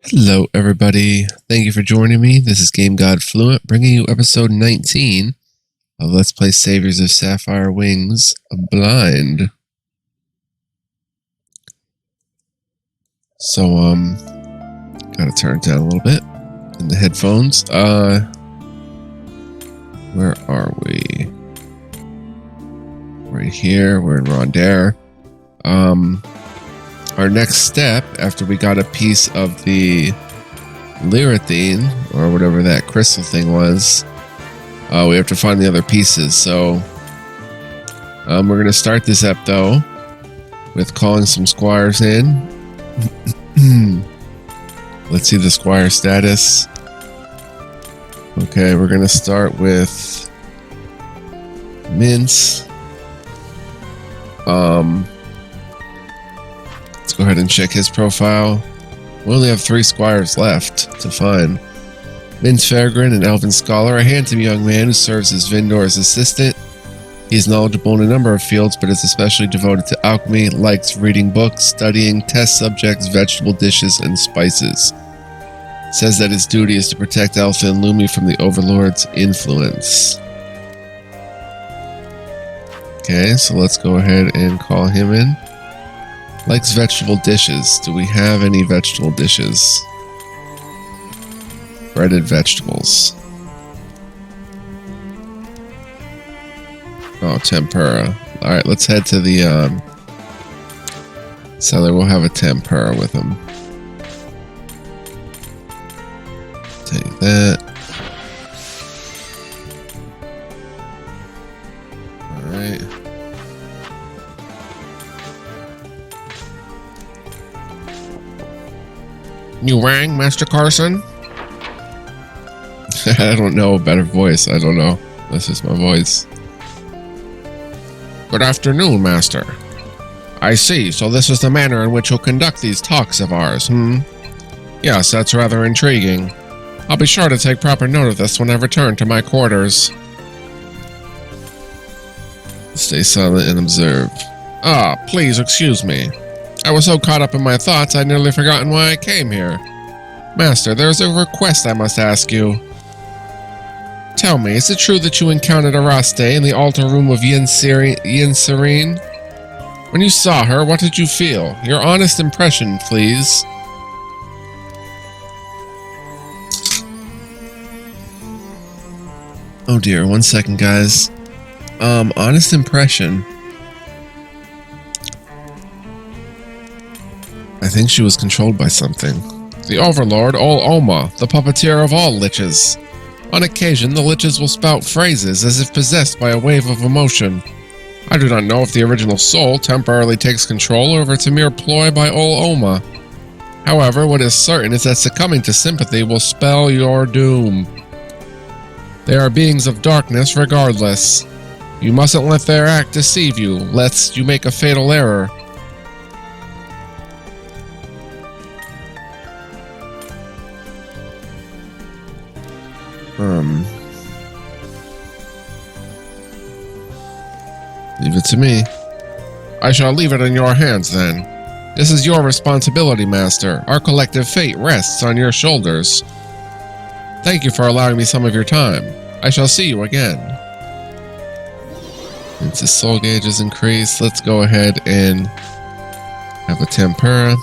Hello, everybody. Thank you for joining me. This is Game God Fluent, bringing you episode 19 of Let's Play Saviors of Sapphire Wings Blind. So, gotta turn it down a little bit in the headphones. Where are we? Right here. We're in Rondare. Our next step, after we got a piece of the Lyrathine, or whatever that crystal thing was, we have to find the other pieces. So, we're going to start this ep, though, with calling some squires in. Let's see the squire status. Okay, we're going to start with Mince. Let's go ahead and check his profile. We only have 3 squires left to find. Mince Fairgrin, an elven scholar, a handsome young man who serves as Vindor's assistant. He is knowledgeable in a number of fields, but is especially devoted to alchemy, likes reading books, studying, test subjects, vegetable dishes, and spices. Says that his duty is to protect Alpha and Lumi from the Overlord's influence. Okay, so let's go ahead and call him in. Likes vegetable dishes. Do we have any vegetable dishes? Breaded vegetables. Oh, tempura. Alright, let's head to the cellar. We'll have a tempura with him. Take that. Alright. You rang, Master Carson? I don't know a better voice. I don't know. That's just my voice. Good afternoon, Master. I see. So this is the manner in which you'll conduct these talks of ours, Yes, that's rather intriguing. I'll be sure to take proper note of this when I return to my quarters. Stay silent and observe. Ah, please excuse me. I was so caught up in my thoughts I'd nearly forgotten why I came here. Master, there's a request I must ask you. Tell me, is it true that you encountered Araste in the altar room of Yin Serene? When you saw her, what did you feel? Your honest impression, please. Oh dear, 1 second, guys. Honest impression. I think she was controlled by something. The Overlord, Ol Oma, the puppeteer of all liches. On occasion, the liches will spout phrases as if possessed by a wave of emotion. I do not know if the original soul temporarily takes control or if it's a mere ploy by Ol Oma. However, what is certain is that succumbing to sympathy will spell your doom. They are beings of darkness regardless. You mustn't let their act deceive you, lest you make a fatal error. Leave it to me. I shall leave it in your hands, then. This is your responsibility, Master. Our collective fate rests on your shoulders. Thank you for allowing me some of your time. I shall see you again. Since his soul gauge is increased, let's go ahead and have a tempura.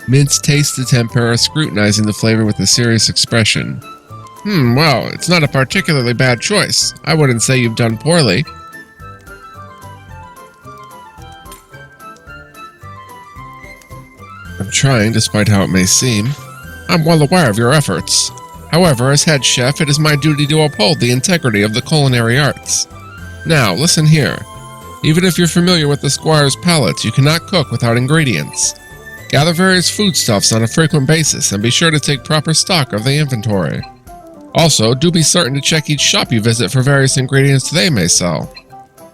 Mince tastes the tempura, scrutinizing the flavor with a serious expression. Well, it's not a particularly bad choice. I wouldn't say you've done poorly. I'm trying, despite how it may seem. I'm well aware of your efforts. However, as head chef, it is my duty to uphold the integrity of the culinary arts. Now, listen here. Even if you're familiar with the squire's palates, you cannot cook without ingredients. Gather various foodstuffs on a frequent basis, and be sure to take proper stock of the inventory. Also, do be certain to check each shop you visit for various ingredients they may sell.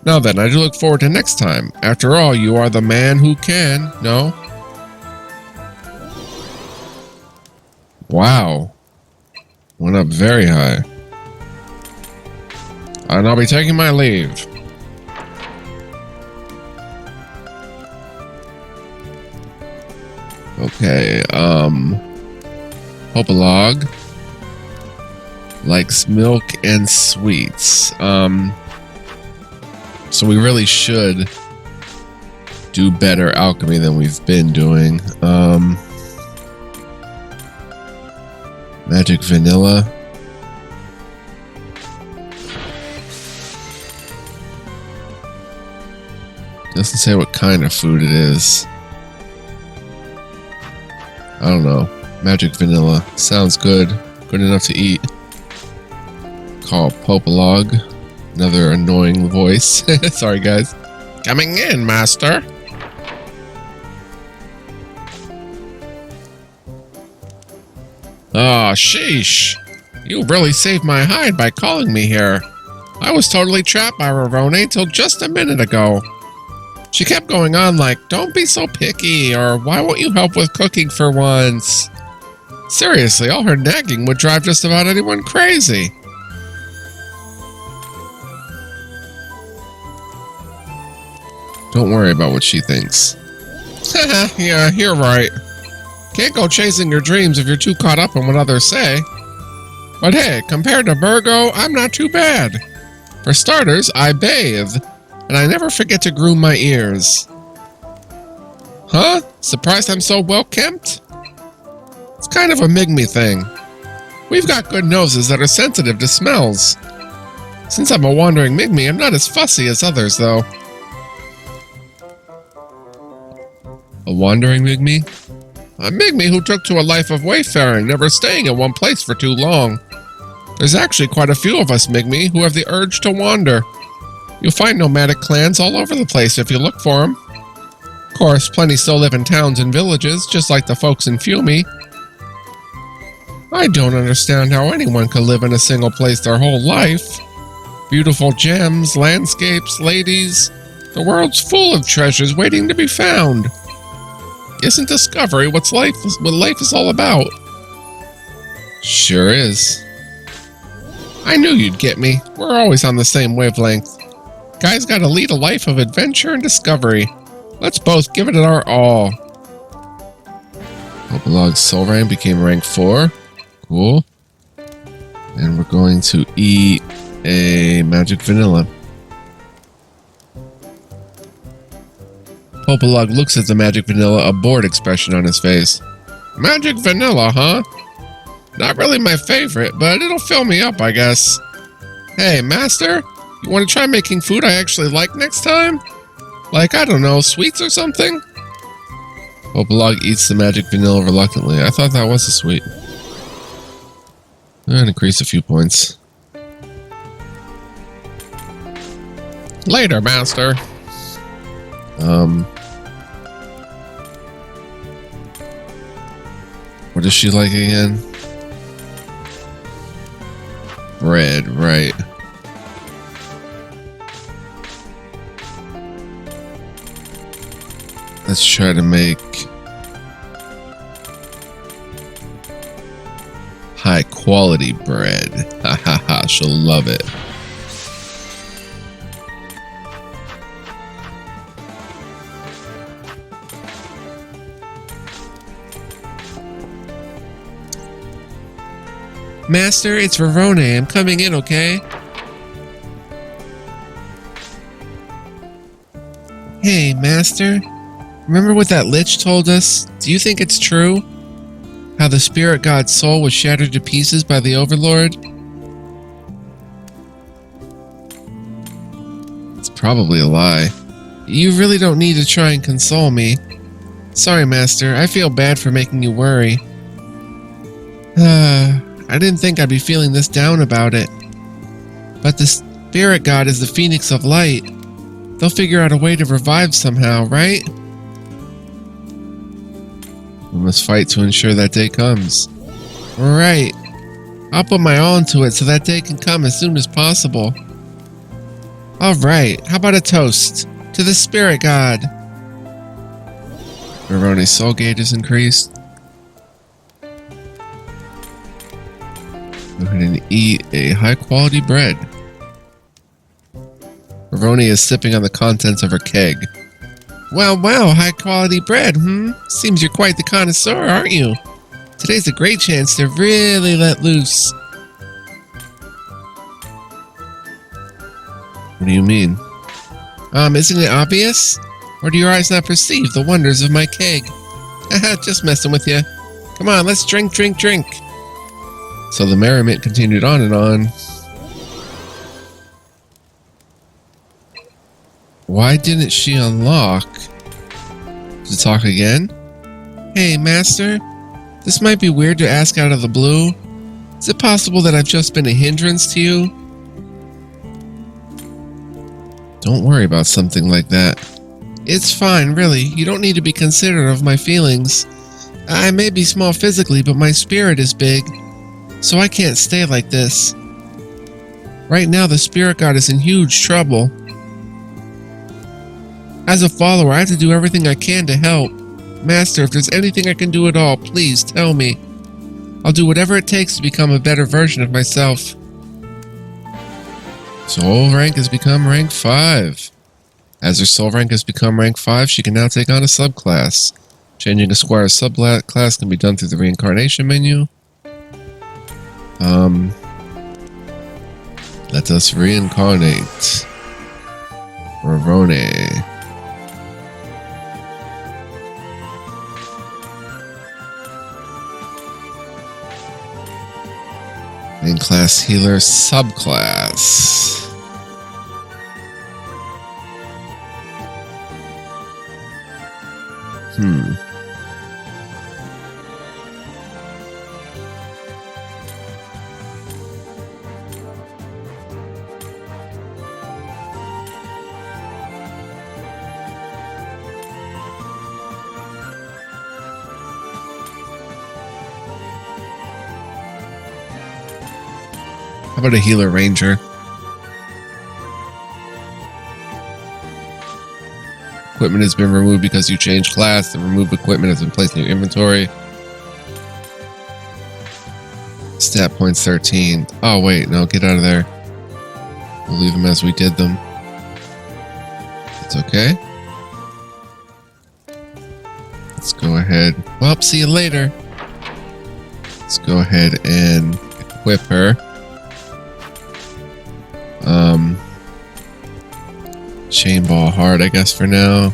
Now then, I do look forward to next time. After all, you are the man who can, no? Wow. Went up very high. And I'll be taking my leave. Okay, Hopalog likes milk and sweets. So we really should do better alchemy than we've been doing. Magic vanilla. Doesn't say what kind of food it is. I don't know. Magic vanilla. Sounds good. Good enough to eat. Call Popalog. Another annoying voice. Sorry, guys. Coming in, master. Oh, sheesh. You really saved my hide by calling me here. I was totally trapped by Ravone till just a minute ago. She kept going on like, don't be so picky, or why won't you help with cooking for once? Seriously, all her nagging would drive just about anyone crazy. Don't worry about what she thinks. Yeah, you're right. Can't go chasing your dreams if you're too caught up in what others say. But hey, compared to Virgo, I'm not too bad. For starters, I bathe, and I never forget to groom my ears. Huh? Surprised I'm so well-kempt? It's kind of a Migme thing. We've got good noses that are sensitive to smells. Since I'm a wandering Migme, I'm not as fussy as others, though. A wandering Migme? A Migme who took to a life of wayfaring, never staying in one place for too long. There's actually quite a few of us Migme who have the urge to wander. You'll find nomadic clans all over the place if you look for them. Of course, plenty still live in towns and villages, just like the folks in Fumi. I don't understand how anyone could live in a single place their whole life. Beautiful gems, landscapes, ladies. The world's full of treasures waiting to be found. Isn't discovery what life is all about? Sure is. I knew you'd get me. We're always on the same wavelength. Guys gotta lead a life of adventure and discovery. Let's both give it our all. Hopalog's soul rank became rank 4. Cool. And we're going to eat a magic vanilla. Hopalog looks at the magic vanilla, a bored expression on his face. Magic vanilla, huh? Not really my favorite, but it'll fill me up, I guess. Hey, master, you want to try making food I actually like next time? Like, I don't know, sweets or something? Hopalog eats the magic vanilla reluctantly. I thought that was a sweet. And increase a few points. Later, master. What does she like again? Bread, right. Let's try to make high quality bread. Ha ha ha, she'll love it. Master, it's Ravone. I'm coming in, okay? Hey, Master. Remember what that lich told us? Do you think it's true? How the spirit god's soul was shattered to pieces by the Overlord? It's probably a lie. You really don't need to try and console me. Sorry, Master. I feel bad for making you worry. I didn't think I'd be feeling this down about it. But the spirit god is the phoenix of light. They'll figure out a way to revive somehow, right? We must fight to ensure that day comes. Right. I'll put my all into it so that day can come as soon as possible. Alright, how about a toast? To the spirit god. Ravone's soul gauge is increased. Go ahead and eat a high quality bread. Ravone is sipping on the contents of her keg. Well, high quality bread, Seems you're quite the connoisseur, aren't you? Today's a great chance to really let loose. What do you mean? Isn't it obvious? Or do your eyes not perceive the wonders of my keg? Haha, just messing with you. Come on, let's drink. So the merriment continued on and on. Why didn't she unlock? To talk again? Hey, Master. This might be weird to ask out of the blue. Is it possible that I've just been a hindrance to you? Don't worry about something like that. It's fine, really. You don't need to be considerate of my feelings. I may be small physically, but my spirit is big. So I can't stay like this. Right now, the spirit god is in huge trouble. As a follower, I have to do everything I can to help. Master, if there's anything I can do at all, please tell me. I'll do whatever it takes to become a better version of myself. Soul rank has become rank 5. As her soul rank has become rank 5, she can now take on a subclass. Changing a squire's subclass can be done through the reincarnation menu. Let us reincarnate. Ravone. Main class healer subclass. How about a healer ranger? Equipment has been removed because you changed class. The removed equipment has been placed in your inventory. Stat points 13. Oh, wait. No, get out of there. We'll leave them as we did them. It's okay. Let's go ahead. Well, see you later. Let's go ahead and equip her. Chain ball hard, I guess, for now.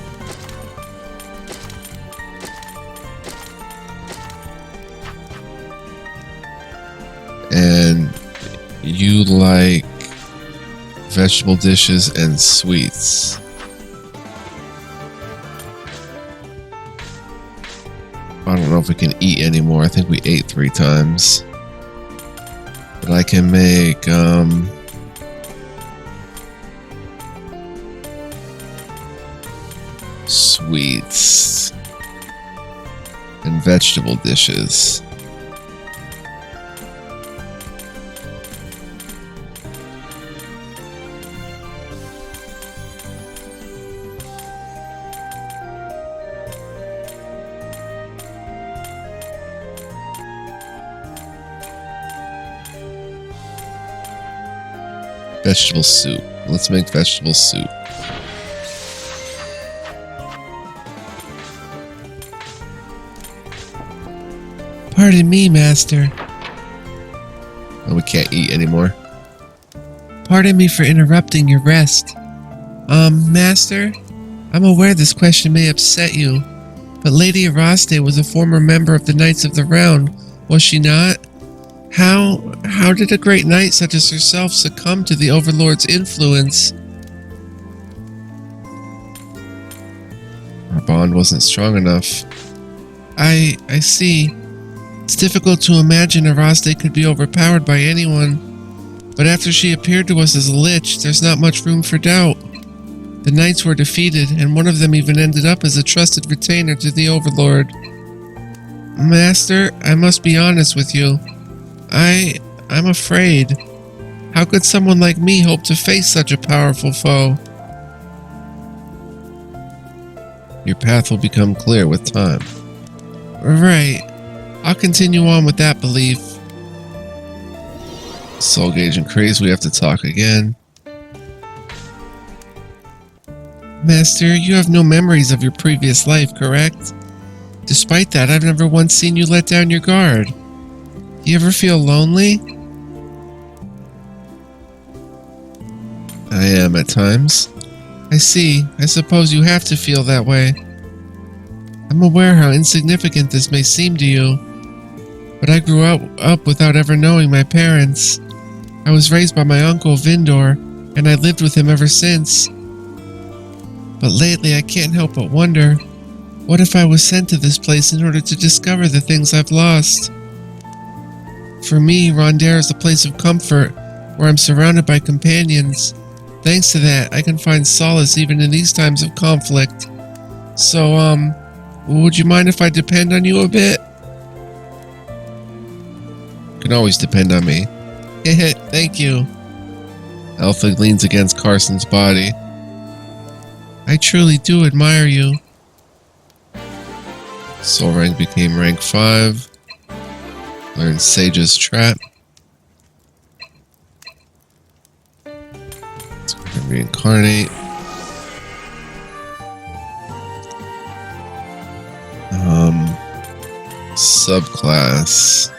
And you like vegetable dishes and sweets. I don't know if we can eat anymore. I think we ate 3 times. But I can make, sweets and vegetable dishes. Vegetable soup. Let's make vegetable soup. Pardon me, Master. Oh, we can't eat anymore. Pardon me for interrupting your rest. Master? I'm aware this question may upset you, but Lady Araste was a former member of the Knights of the Round, was she not? How did a great knight such as herself succumb to the Overlord's influence? Our bond wasn't strong enough. I see. It's difficult to imagine Araste could be overpowered by anyone, but after she appeared to us as a lich, there's not much room for doubt. The knights were defeated, and one of them even ended up as a trusted retainer to the Overlord. Master, I must be honest with you. I'm afraid. How could someone like me hope to face such a powerful foe? Your path will become clear with time. Right. I'll continue on with that belief. Soul gauge increased. We have to talk again. Master, you have no memories of your previous life, correct? Despite that, I've never once seen you let down your guard. Do you ever feel lonely? I am at times. I see. I suppose you have to feel that way. I'm aware how insignificant this may seem to you, but I grew up without ever knowing my parents. I was raised by my uncle Vindor, and I lived with him ever since. But lately I can't help but wonder, what if I was sent to this place in order to discover the things I've lost? For me, Rondare is a place of comfort, where I'm surrounded by companions. Thanks to that, I can find solace even in these times of conflict. So, would you mind if I depend on you a bit? You can always depend on me. Heh, thank you. Alpha leans against Carson's body. I truly do admire you. Soul rank became rank 5. Learned Sage's Trap. Let's go ahead and reincarnate. Subclass.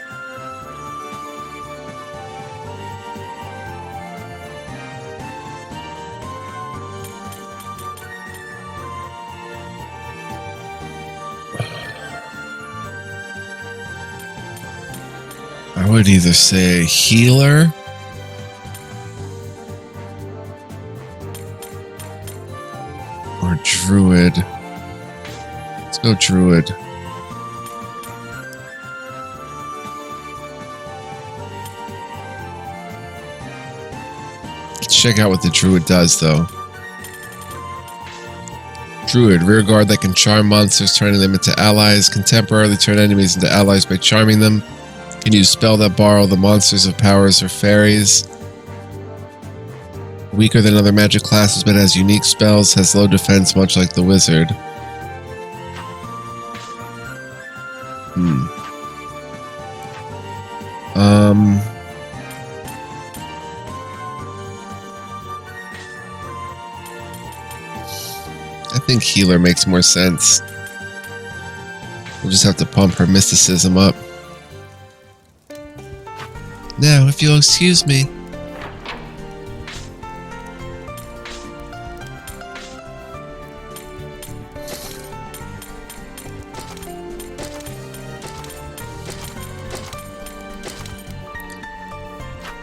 I would either say healer or druid. Let's go druid. Let's check out what the druid does, though. Druid, rear guard that can charm monsters, turning them into allies. Can temporarily turn enemies into allies by charming them. Can use spell that borrow the monsters of powers or fairies. Weaker than other magic classes, but has unique spells. Has low defense, much like the wizard. I think healer makes more sense. We'll just have to pump her mysticism up. Now, if you'll excuse me.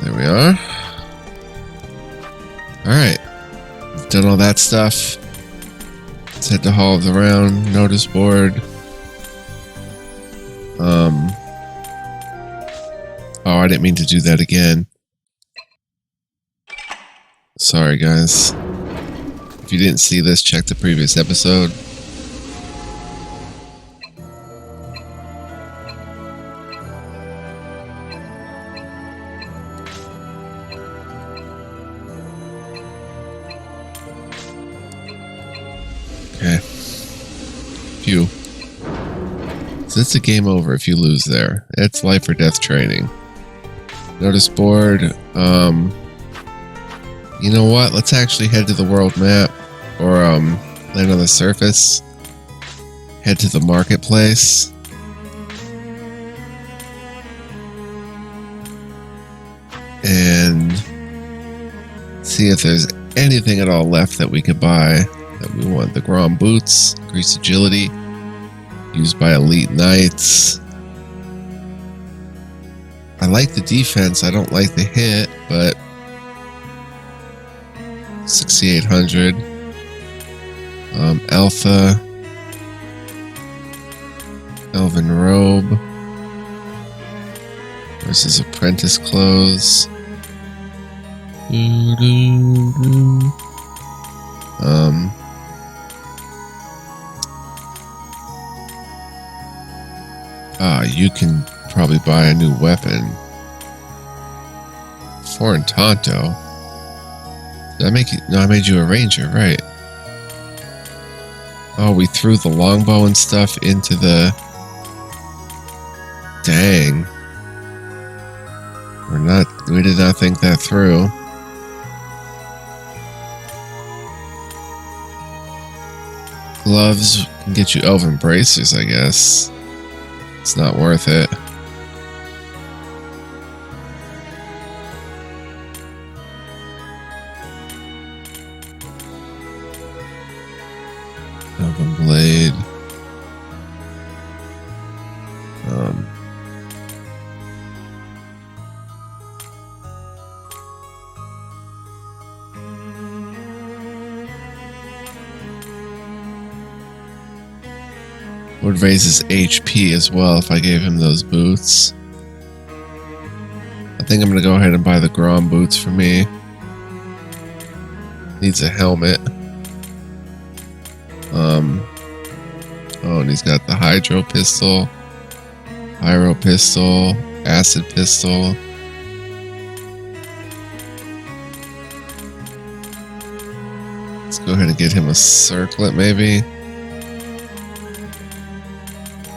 There we are. Alright. We've done all that stuff. Let's head to Hall of the Round, notice board. Oh, I didn't mean to do that again. Sorry, guys. If you didn't see this, check the previous episode. Okay. Phew. So it's a game over if you lose there. It's life or death training. Notice board. You know what? Let's actually head to the world map. Or, land on the surface. Head to the marketplace. And see if there's anything at all left that we could buy that we want. The Grom boots, increased agility, used by elite knights. I like the defense, I don't like the hit, but 6,800. Alpha, Elven robe versus apprentice clothes. You can probably buy a new weapon. Foreign Tonto. Did I make you? No, I made you a ranger, right? Oh, we threw the longbow and stuff into the... Dang. We did not think that through. gloves can get you elven bracers, I guess. It's not worth it. Elven blade. Would raise his HP as well if I gave him those boots. I think I'm going to go ahead and buy the Grom boots for me. Needs a helmet. Oh, and he's got the Hydro Pistol, Pyro Pistol, Acid Pistol. Let's go ahead and get him a circlet, maybe.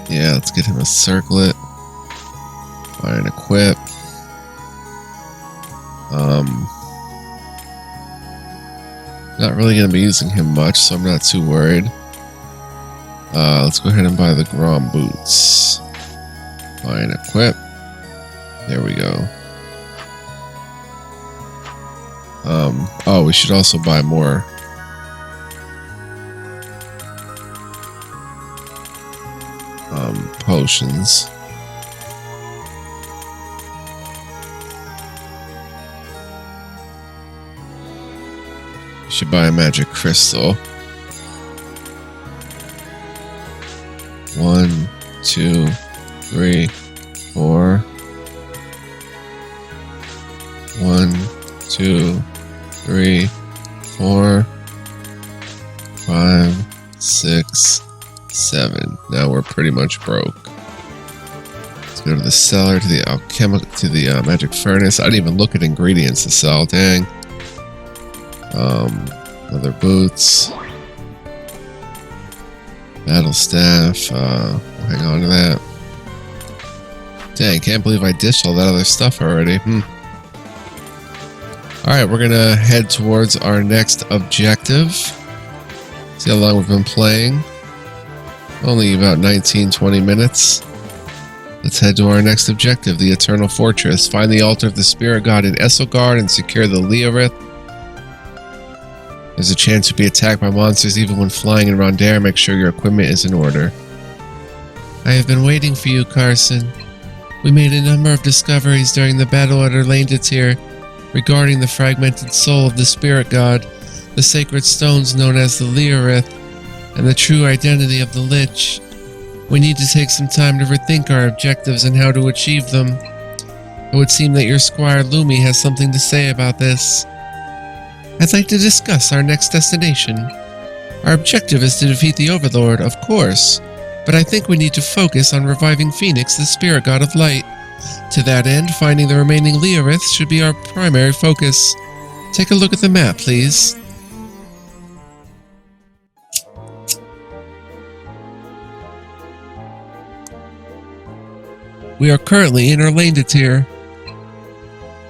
Yeah, let's get him a circlet. Buy and equip. Not really going to be using him much, so I'm not too worried. Let's go ahead and buy the Grom boots. Buy and equip. There we go. Oh, we should also buy more. Potions. Should buy a magic crystal. 1, 2, 3, 4. 1, 2, 3, 4, 5, 6, 7. Now we're pretty much broke. Let's go to the cellar, to the alchemical, to the magic furnace. I didn't even look at ingredients to sell. Dang. Leather boots. Battle staff. We'll hang on to that. Dang, can't believe I dished all that other stuff already. Alright, we're gonna head towards our next objective. See how long we've been playing. Only about 19-20 minutes. Let's head to our next objective, the Eternal Fortress. Find the altar of the Spirit God in Esselgard and secure the Leorith. There's a chance you'll be attacked by monsters even when flying in Rondare. Make sure your equipment is in order. I have been waiting for you, Carson. We made a number of discoveries during the battle at Erlandetir regarding the fragmented soul of the Spirit God, the sacred stones known as the Leorith, and the true identity of the Lich. We need to take some time to rethink our objectives and how to achieve them. It would seem that your Squire Lumi has something to say about this. I'd like to discuss our next destination. Our objective is to defeat the Overlord, of course, but I think we need to focus on reviving Phoenix, the Spirit God of Light. To that end, finding the remaining Leoriths should be our primary focus. Take a look at the map, please. We are currently in Erlandetir.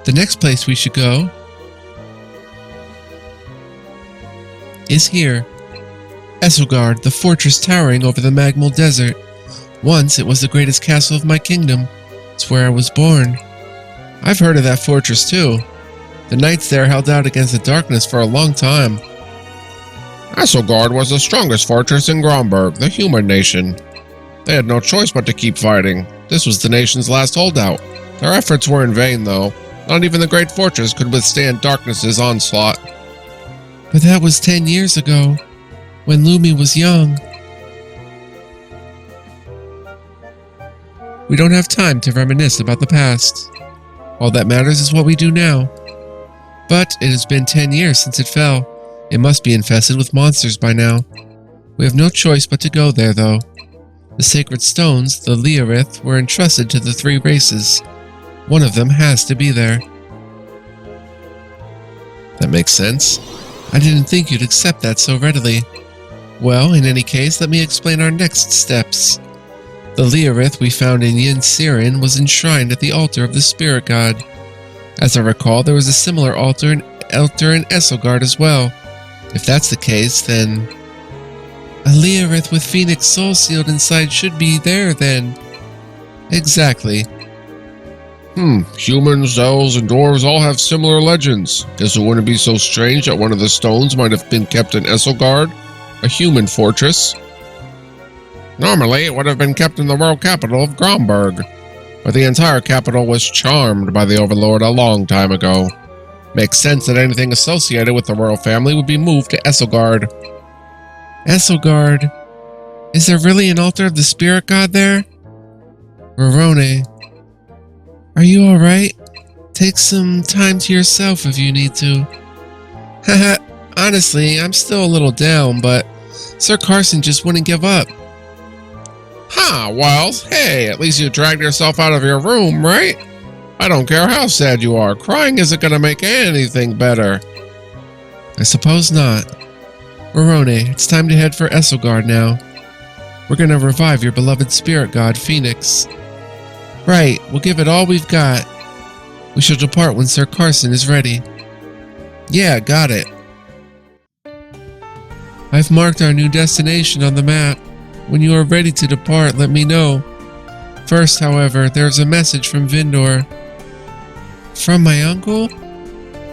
The next place we should go is here. Esselgard, the fortress towering over the Magmal Desert. Once it was the greatest castle of my kingdom. It's where I was born. I've heard of that fortress too. The knights there held out against the darkness for a long time. Esselgard was the strongest fortress in Gromberg, the human nation. They had no choice but to keep fighting. This was the nation's last holdout. Their efforts were in vain, though. Not even the great fortress could withstand darkness's onslaught. But that was 10 years ago, when Lumi was young. We don't have time to reminisce about the past. All that matters is what we do now. But it has been 10 years since it fell. It must be infested with monsters by now. We have no choice but to go there, though. The sacred stones, the Leorith, were entrusted to the 3 races. One of them has to be there. That makes sense. I didn't think you'd accept that so readily. Well, in any case, let me explain our next steps. The Leorith we found in Yin Siren was enshrined at the altar of the Spirit God. As I recall, there was a similar altar in Esselgard as well. If that's the case, then... A Leorith with Phoenix soul sealed inside should be there then. Exactly. Humans, elves, and dwarves all have similar legends. Guess it wouldn't be so strange that one of the stones might have been kept in Esselgard, a human fortress. Normally, it would have been kept in the royal capital of Gromberg, but the entire capital was charmed by the Overlord a long time ago. Makes sense that anything associated with the royal family would be moved to Esselgard. Esselgard? Is there really an altar of the spirit god there? Rorone, are you alright? Take some time to yourself if you need to. Haha, honestly, I'm still a little down, but Sir Carson just wouldn't give up. Well, hey, at least you dragged yourself out of your room, right? I don't care how sad you are. Crying isn't going to make anything better. I suppose not. Rorone, it's time to head for Esselgard now. We're going to revive your beloved spirit god, Phoenix. Right, we'll give it all we've got. We shall depart when Sir Carson is ready. Yeah, got it. I've marked our new destination on the map. When you are ready to depart, let me know. First, however, there is a message from Vindor. From my uncle?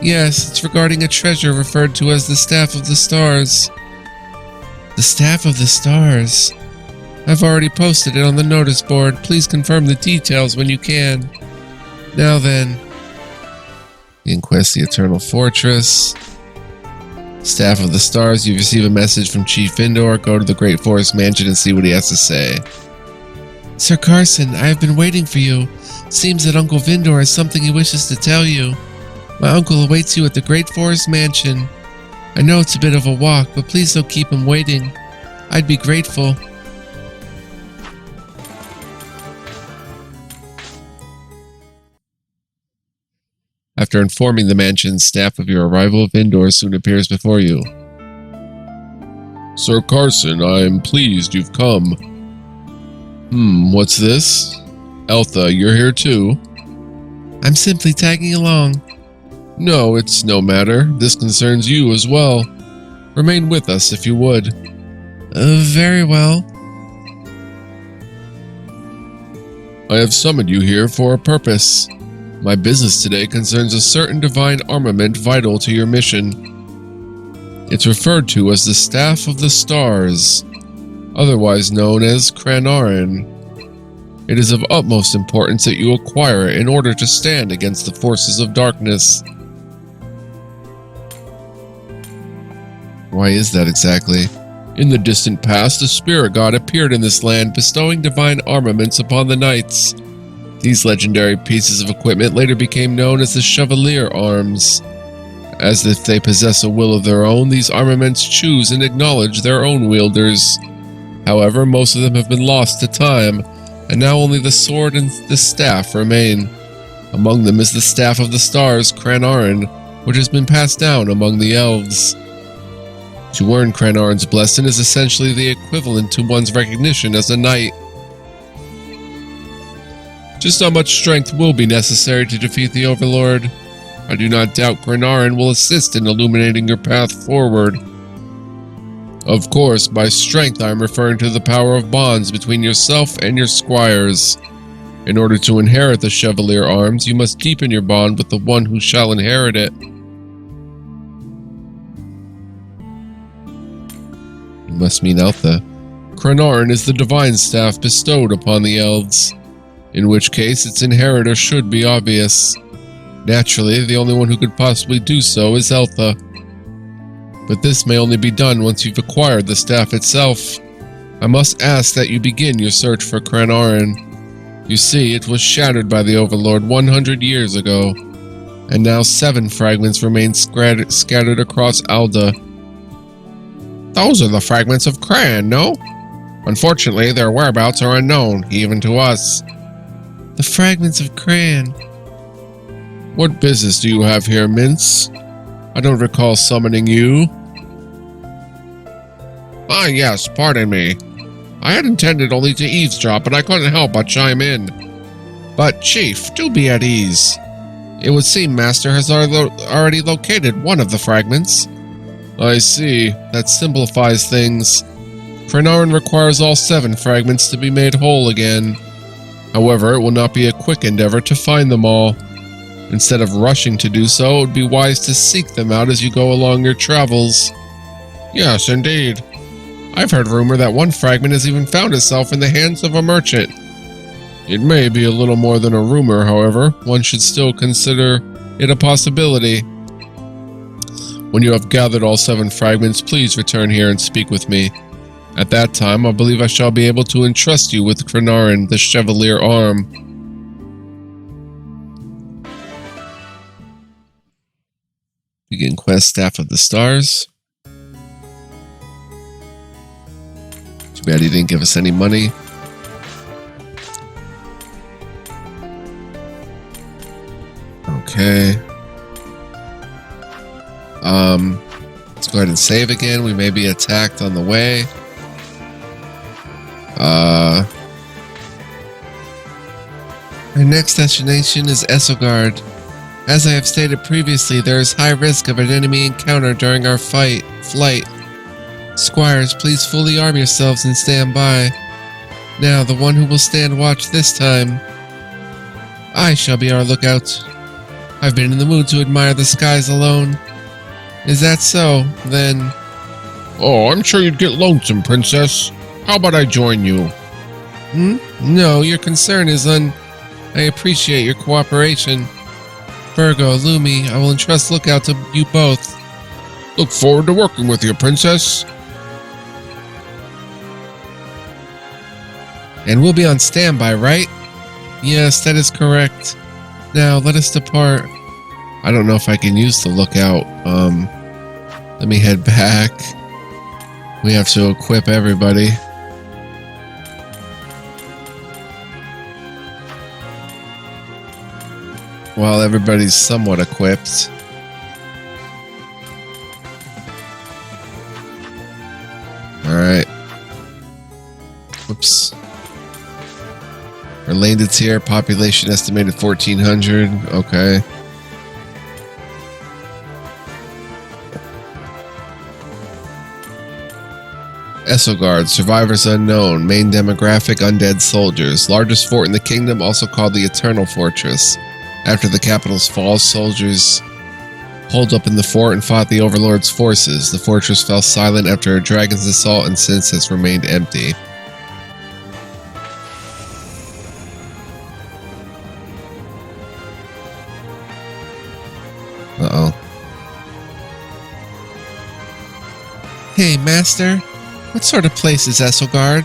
Yes, it's regarding a treasure referred to as the Staff of the Stars. The Staff of the Stars? I've already posted it on the notice board. Please confirm the details when you can. Now then. Inquest the Eternal Fortress. Staff of the Stars, you receive a message from Chief Vindor. Go to the Great Forest Mansion and see what he has to say. Sir Carson, I have been waiting for you. Seems that Uncle Vindor has something he wishes to tell you. My uncle awaits you at the Great Forest Mansion. I know it's a bit of a walk, but please don't keep him waiting. I'd be grateful. After informing the mansion's staff of your arrival, Vindor soon appears before you. Sir Carson, I am pleased you've come. What's this? Eltha, you're here too? I'm simply tagging along. No, it's no matter. This concerns you as well. Remain with us if you would. Very well. I have summoned you here for a purpose. My business today concerns a certain divine armament vital to your mission. It's referred to as the Staff of the Stars, otherwise known as Cranarin. It is of utmost importance that you acquire it in order to stand against the forces of darkness. Why is that exactly? In the distant past, a spirit god appeared in this land, bestowing divine armaments upon the knights. These legendary pieces of equipment later became known as the Chevalier Arms. As if they possess a will of their own, these armaments choose and acknowledge their own wielders. However, most of them have been lost to time, and now only the sword and the staff remain. Among them is the Staff of the Stars, Cranarin, which has been passed down among the elves. To earn Cranarin's blessing is essentially the equivalent to one's recognition as a knight. Just how much strength will be necessary to defeat the Overlord? I do not doubt Cranarin will assist in illuminating your path forward. Of course, by strength I am referring to the power of bonds between yourself and your squires. In order to inherit the Chevalier Arms, you must deepen your bond with the one who shall inherit it. You must mean Eltha. Cranarin is the divine staff bestowed upon the elves, in which case its inheritor should be obvious. Naturally, the only one who could possibly do so is Eltha. But this may only be done once you've acquired the staff itself. I must ask that you begin your search for Cranarin. You see, it was shattered by the Overlord 100 years ago, and now 7 fragments remain scattered across Alda. Those are the fragments of Cran, no? Unfortunately, their whereabouts are unknown, even to us. The fragments of Cran. What business do you have here, Mince? I don't recall summoning you. Ah, yes, pardon me. I had intended only to eavesdrop, but I couldn't help but chime in. But, Chief, do be at ease. It would seem Master has already located one of the fragments. I see. That simplifies things. Krenarin requires all 7 fragments to be made whole again. However, it will not be a quick endeavor to find them all. Instead of rushing to do so, it would be wise to seek them out as you go along your travels. Yes, indeed. I've heard rumor that one fragment has even found itself in the hands of a merchant. It may be a little more than a rumor, however. One should still consider it a possibility. When you have gathered all 7 fragments, please return here and speak with me. At that time, I believe I shall be able to entrust you with Krenarin, the Chevalier Arm. Begin quest, Staff of the Stars. Too bad he didn't give us any money. Okay. Let's go ahead and save again. We may be attacked on the way. Our next destination is Esselgard. As I have stated previously, there is high risk of an enemy encounter during our flight. Squires, please fully arm yourselves and stand by. Now, the one who will stand watch this time. I shall be our lookout. I've been in the mood to admire the skies alone. Is that so, then? Oh, I'm sure you'd get lonesome, Princess. How about I join you? No, your concern is I appreciate your cooperation. Virgo, Lumi, I will entrust lookout to you both. Look forward to working with you, Princess. And we'll be on standby, right? Yes, that is correct. Now, let us depart. I don't know if I can use the lookout. Let me head back. We have to equip everybody. While everybody's somewhat equipped. Alright. Whoops. Our landed tier, population estimated 1,400. Okay. Esselgard, survivors unknown. Main demographic, undead soldiers. Largest fort in the kingdom, also called the Eternal Fortress. After the capital's fall, soldiers holed up in the fort and fought the Overlord's forces. The fortress fell silent after a dragon's assault and since has remained empty. Uh-oh. Hey, Master. What sort of place is Esselgard?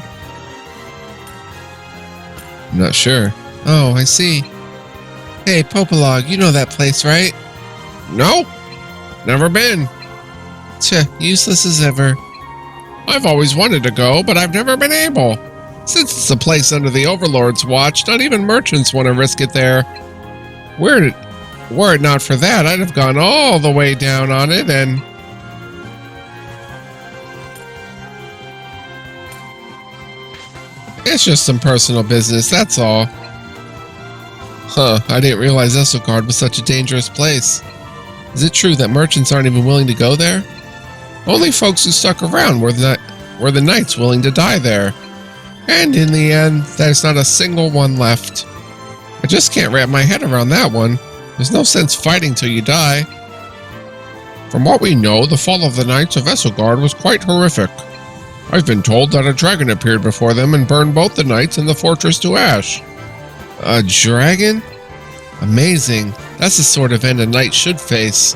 I'm not sure. Oh, I see. Hey, Popolog, you know that place, right? No, never been. Useless as ever. I've always wanted to go, but I've never been able. Since it's a place under the Overlord's watch, not even merchants want to risk it there. Were it not for that, I'd have gone all the way down on it and... It's just some personal business, that's all. Huh, I didn't realize Esselgard was such a dangerous place. Is it true that merchants aren't even willing to go there? Only folks who stuck around were the knights willing to die there. And in the end, there's not a single one left. I just can't wrap my head around that one. There's no sense fighting till you die. From what we know, the fall of the Knights of Esselgard was quite horrific. I've been told that a dragon appeared before them and burned both the knights and the fortress to ash. A dragon? Amazing. That's the sort of end a knight should face.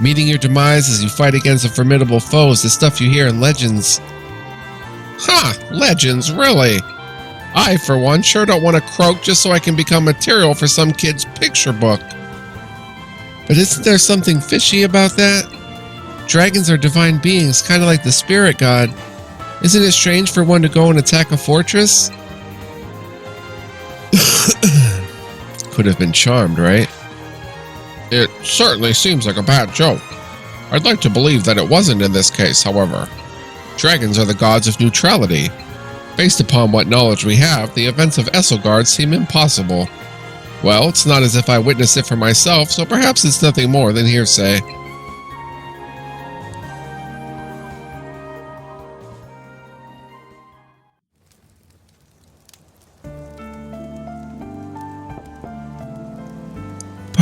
Meeting your demise as you fight against a formidable foe is the stuff you hear in legends. Ha! Legends, really? I, for one, sure don't want to croak just so I can become material for some kid's picture book. But isn't there something fishy about that? Dragons are divine beings, kind of like the spirit god. Isn't it strange for one to go and attack a fortress? Could have been charmed, right? It certainly seems like a bad joke. I'd like to believe that it wasn't in this case, however. Dragons are the gods of neutrality. Based upon what knowledge we have, the events of Esselgard seem impossible. Well, it's not as if I witnessed it for myself, so perhaps it's nothing more than hearsay.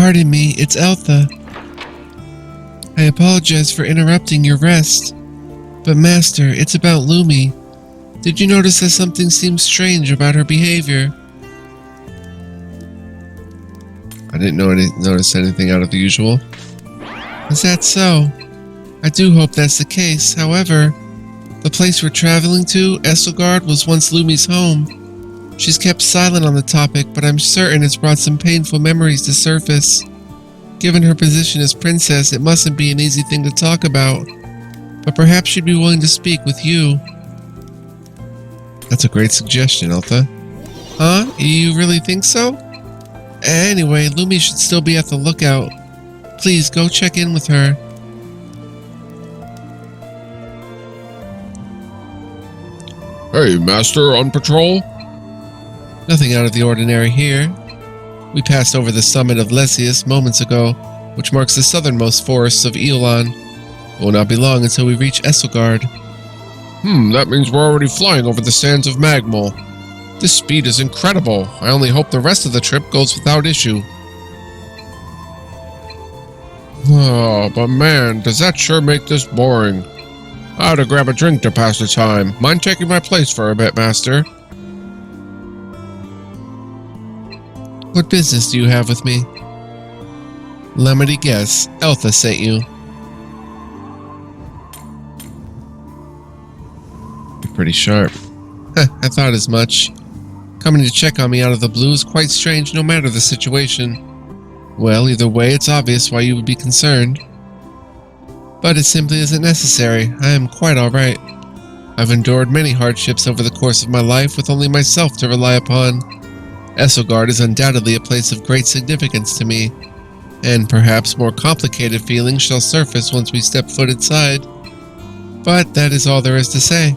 Pardon me, it's Eltha. I apologize for interrupting your rest. But Master, it's about Lumi. Did you notice that something seems strange about her behavior? I didn't notice anything out of the usual. Is that so? I do hope that's the case. However, the place we're traveling to, Esselgard, was once Lumi's home. She's kept silent on the topic, but I'm certain it's brought some painful memories to surface. Given her position as princess, it mustn't be an easy thing to talk about. But perhaps she'd be willing to speak with you. That's a great suggestion, Eltha. Huh? You really think so? Anyway, Lumi should still be at the lookout. Please go check in with her. Hey, Master, on patrol? Nothing out of the ordinary here. We passed over the summit of Lesius moments ago, which marks the southernmost forests of Eolon. It will not be long until we reach Esselgard. That means we're already flying over the sands of Magmul. This speed is incredible. I only hope the rest of the trip goes without issue. Oh, but man, does that sure make this boring. I ought to grab a drink to pass the time. Mind taking my place for a bit, Master? What business do you have with me? Let me guess, Eltha sent you. You're pretty sharp. I thought as much. Coming to check on me out of the blue is quite strange no matter the situation. Well, either way, it's obvious why you would be concerned. But it simply isn't necessary. I am quite alright. I've endured many hardships over the course of my life with only myself to rely upon. Esselgard is undoubtedly a place of great significance to me, and perhaps more complicated feelings shall surface once we step foot inside. But that is all there is to say.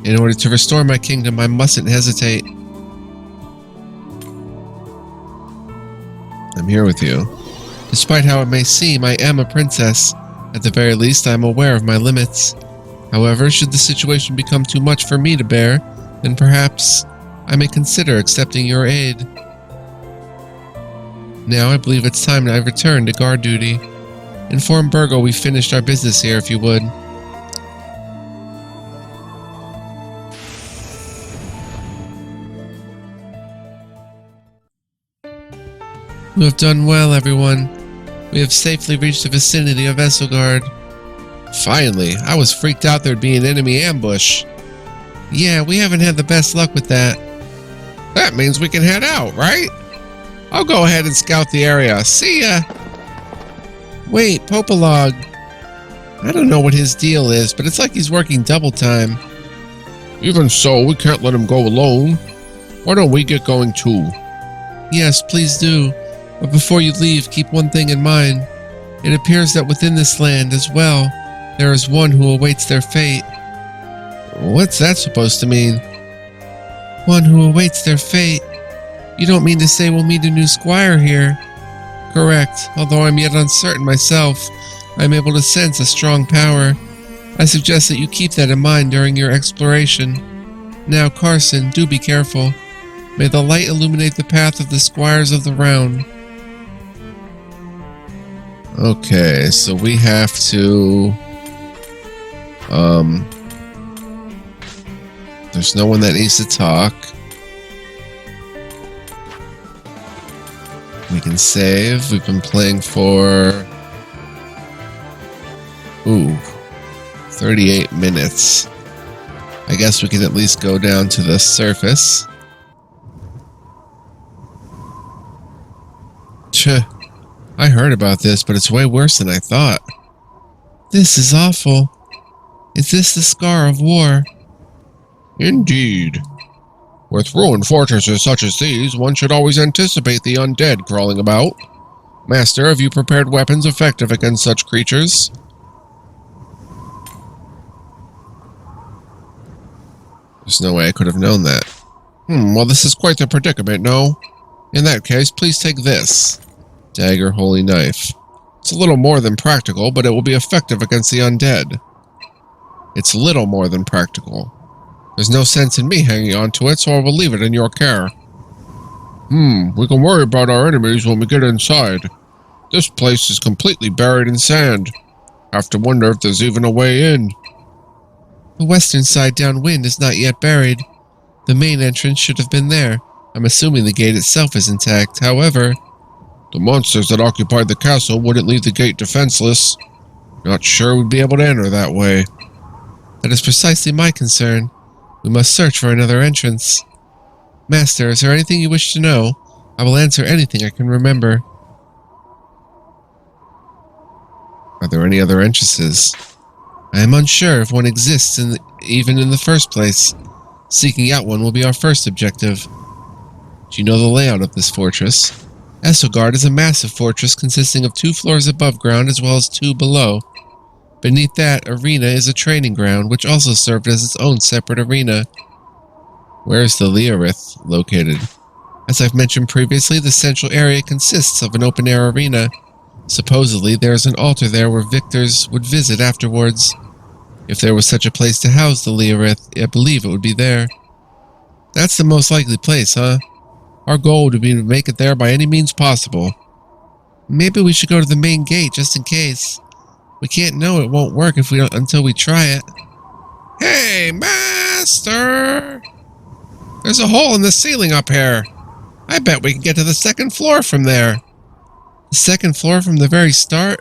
In order to restore my kingdom, I mustn't hesitate. I'm here with you. Despite how it may seem, I am a princess. At the very least, I am aware of my limits. However, should the situation become too much for me to bear, then perhaps I may consider accepting your aid. Now I believe it's time I return to guard duty. Inform Burgo we finished our business here, if you would. You have done well, everyone. We have safely reached the vicinity of Esselgard. Finally, I was freaked out there'd be an enemy ambush. Yeah, we haven't had the best luck with that. That means we can head out, right? I'll go ahead and scout the area. See ya! Wait, Popolog. I don't know what his deal is, but it's like he's working double time. Even so, we can't let him go alone. Why don't we get going too? Yes, please do. But before you leave, keep one thing in mind. It appears that within this land as well, there is one who awaits their fate. What's that supposed to mean? One who awaits their fate. You don't mean to say we'll meet a new squire here? Correct. Although I'm yet uncertain myself, I'm able to sense a strong power. I suggest that you keep that in mind during your exploration. Now, Carson, do be careful. May the light illuminate the path of the squires of the round. Okay, so we have to... There's no one that needs to talk. We can save. We've been playing for... 38 minutes. I guess we can at least go down to the surface. I heard about this, but it's way worse than I thought. This is awful. Is this the scar of war? Indeed. With ruined fortresses such as these, one should always anticipate the undead crawling about. Master, have you prepared weapons effective against such creatures? There's no way I could have known that. Well, this is quite the predicament, no? In that case, please take this. Dagger, holy knife. It's a little more than practical, but it will be effective against the undead. It's little more than practical. There's no sense in me hanging on to it, so I will leave it in your care. We can worry about our enemies when we get inside. This place is completely buried in sand. Have to wonder if there's even a way in. The western side downwind is not yet buried. The main entrance should have been there. I'm assuming the gate itself is intact. However, the monsters that occupied the castle wouldn't leave the gate defenseless. Not sure we'd be able to enter that way. That is precisely my concern. We must search for another entrance. Master, is there anything you wish to know? I will answer anything I can remember. Are there any other entrances? I am unsure if one exists even in the first place. Seeking out one will be our first objective. Do you know the layout of this fortress? Esselgard is a massive fortress consisting of 2 floors above ground as well as 2 below. Beneath that arena is a training ground, which also served as its own separate arena. Where is the Leorith located? As I've mentioned previously, the central area consists of an open-air arena. Supposedly, there is an altar there where victors would visit afterwards. If there was such a place to house the Leorith, I believe it would be there. That's the most likely place, huh? Our goal would be to make it there by any means possible. Maybe we should go to the main gate just in case. We can't know it won't work until we try it. Hey, Master! There's a hole in the ceiling up here. I bet we can get to the 2nd floor from there. The 2nd floor from the very start?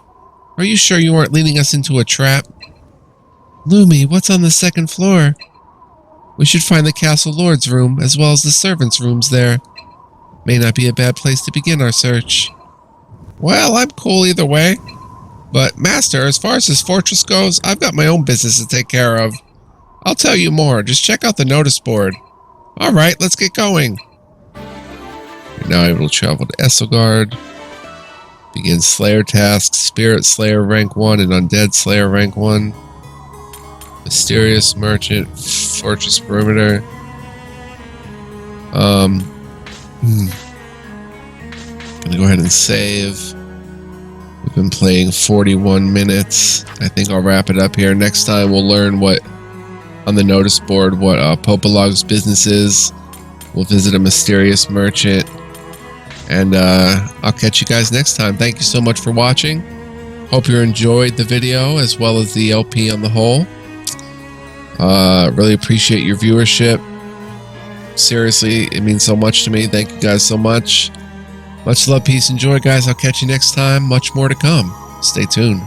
Are you sure you aren't leading us into a trap? Lumi, what's on the 2nd floor? We should find the castle lord's room, as well as the servants' rooms there. May not be a bad place to begin our search. Well, I'm cool either way. But, Master, as far as this fortress goes, I've got my own business to take care of. I'll tell you more. Just check out the notice board. Alright, let's get going. You're now able to travel to Esselgard. Begin Slayer tasks. Spirit Slayer rank 1 and Undead Slayer rank 1. Mysterious Merchant. Fortress Perimeter. Gonna go ahead and save. We've been playing 41 minutes. I think I'll wrap it up here. Next time we'll learn what, on the notice board, what Popolog's business is. We'll visit a mysterious merchant. And I'll catch you guys next time. Thank you so much for watching. Hope you enjoyed the video as well as the LP on the whole. Really appreciate your viewership. Seriously, it means so much to me. Thank you guys so much. Much love, peace, and joy, guys. I'll catch you next time. Much more to come. Stay tuned.